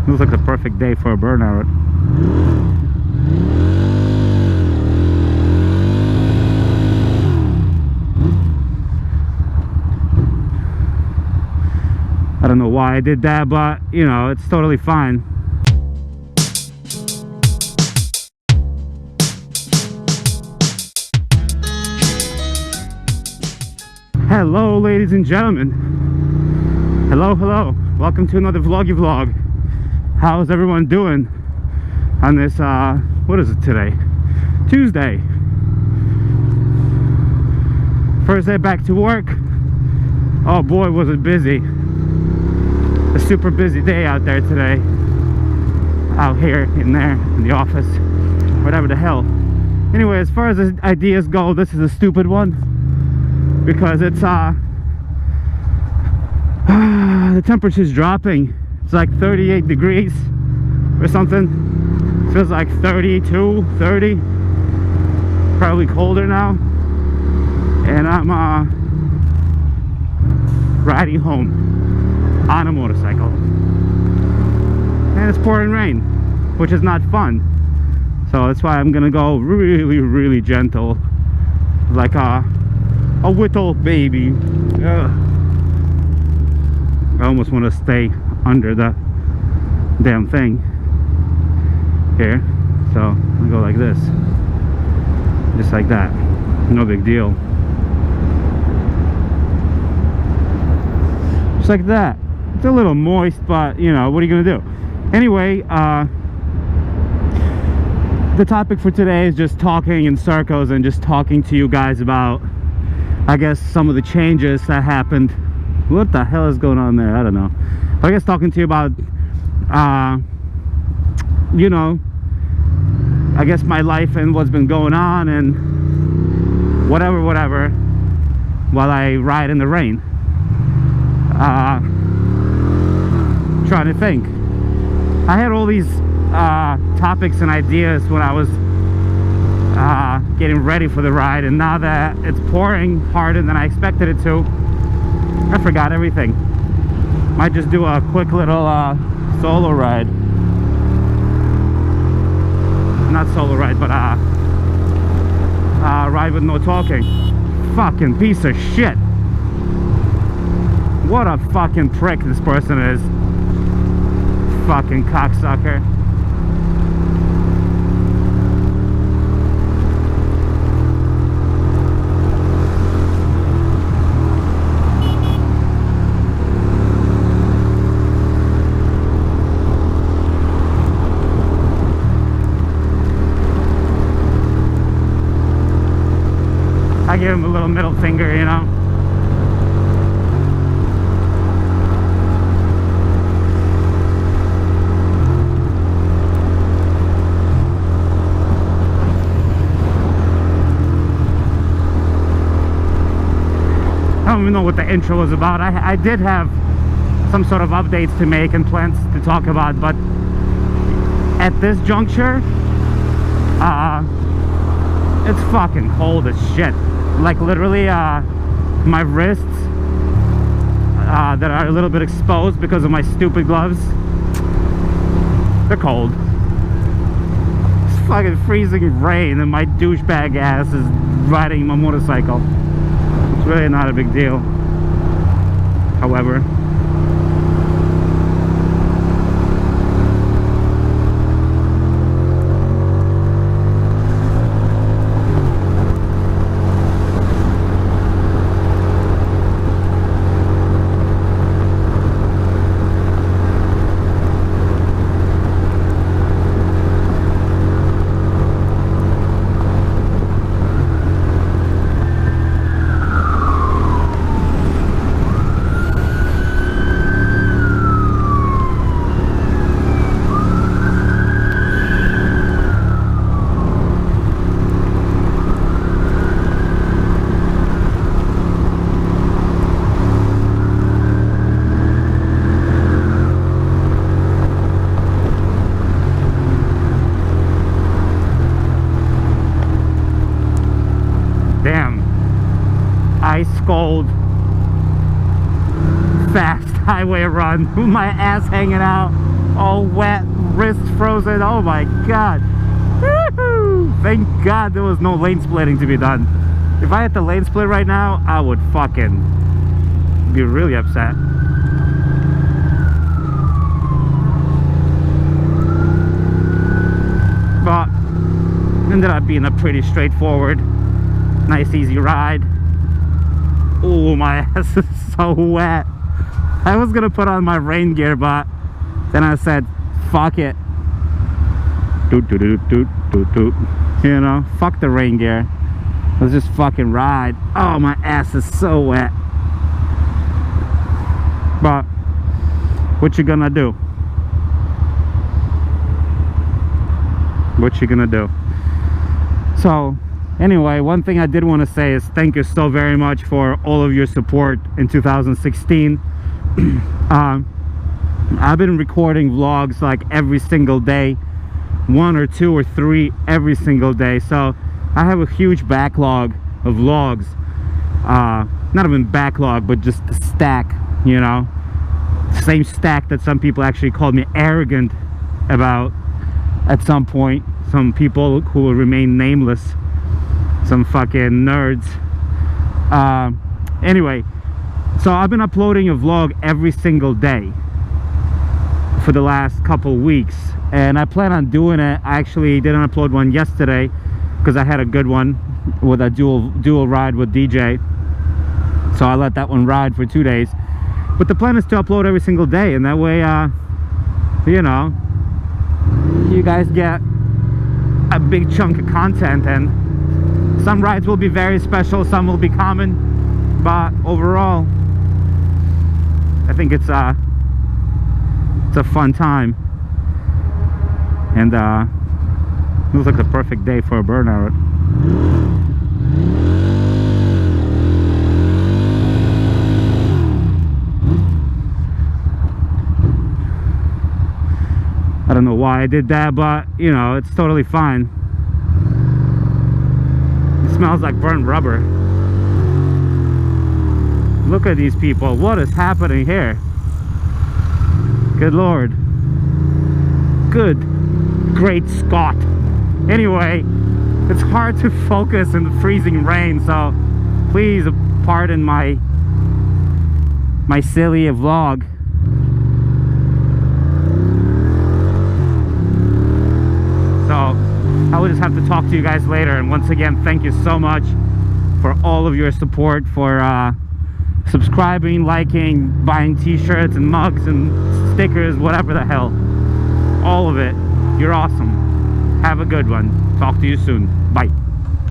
Looks like the perfect day for a burnout. I don't know why I did that, but you know, it's totally fine. Hello, ladies and gentlemen. Hello, hello. Welcome to another vloggy vlog. How's everyone doing on this, what is it today? Tuesday. First day back to work. Oh boy, was it busy. A super busy day out there today. Out here, in there, in the office, whatever the hell. Anyway, as far as the ideas go, this is a stupid one. Because it's, the temperature's dropping. It's like 38 degrees or something. It feels like 32, 30. Probably colder now. And I'm, riding home on a motorcycle, and it's pouring rain, which is not fun. So that's why I'm gonna go really gentle, like a little baby. Ugh. I almost want to stay under the damn thing here, so I'll go like this, just like that. No big deal, just like that. It's a little moist, but you know, what are you gonna do? Anyway, the topic for today is just talking in circles and just talking to you guys about, I guess, some of the changes that happened. What the hell is going on there? I don't know. But I guess talking to you about, you know, I guess my life and what's been going on and whatever, while I ride in the rain. Trying to think. I had all these topics and ideas when I was getting ready for the ride, and now that it's pouring harder than I expected it to, I forgot everything. Might just do a quick little solo ride. Not solo ride, but ride with no talking. Fucking piece of shit. What a fucking prick this person is. Fucking cocksucker. I give him a little middle finger, you know. I don't even know what the intro was about. I did have some sort of updates to make and plans to talk about, but at this juncture, it's fucking cold as shit. Like literally, my wrists that are a little bit exposed because of my stupid gloves, they're cold. It's fucking freezing rain and my douchebag ass is riding my motorcycle. It's really not a big deal, however. ice cold fast highway run with my ass hanging out all wet, wrist frozen. Oh my god. Woo-hoo! Thank god there was no lane splitting to be done. If I had the lane split right now, I would fucking be really upset. But ended up being a pretty straightforward, nice easy ride. Oh, my ass is so wet. I was gonna put on my rain gear, but then I said fuck it. Doot doot doot doot doot doot. You know, fuck the rain gear. Let's just fucking ride. Oh, my ass is so wet. But what you gonna do? What you gonna do? So anyway, one thing I did want to say is thank you so very much for all of your support in 2016. I've been recording vlogs like every single day, 1 or 2 or 3 every single day. So I have a huge backlog of vlogs. Not even backlog, but just a stack, you know. Same stack that some people actually called me arrogant about at some point. Some people who will remain nameless. Some fucking nerds. Anyway, so I've been uploading a vlog every single day for the last couple weeks, and I plan on doing it. I actually didn't upload one yesterday because I had a good one with a dual ride with DJ, so I let that one ride for 2 days. But the plan is to upload every single day, and that way you know, you guys get a big chunk of content. And some rides will be very special, some will be common, but overall I think it's a fun time. And looks like the perfect day for a burnout. I don't know why I did that, but you know, it's totally fine. It smells like burnt rubber. Look at these people. What is happening here? Good Lord. Good great Scott. Anyway, it's hard to focus in the freezing rain, so please pardon my silly vlog. So I will just have to talk to you guys later. And once again, thank you so much for all of your support, for subscribing, liking, buying t-shirts and mugs and stickers, whatever the hell. All of it. You're awesome. Have a good one. Talk to you soon. Bye.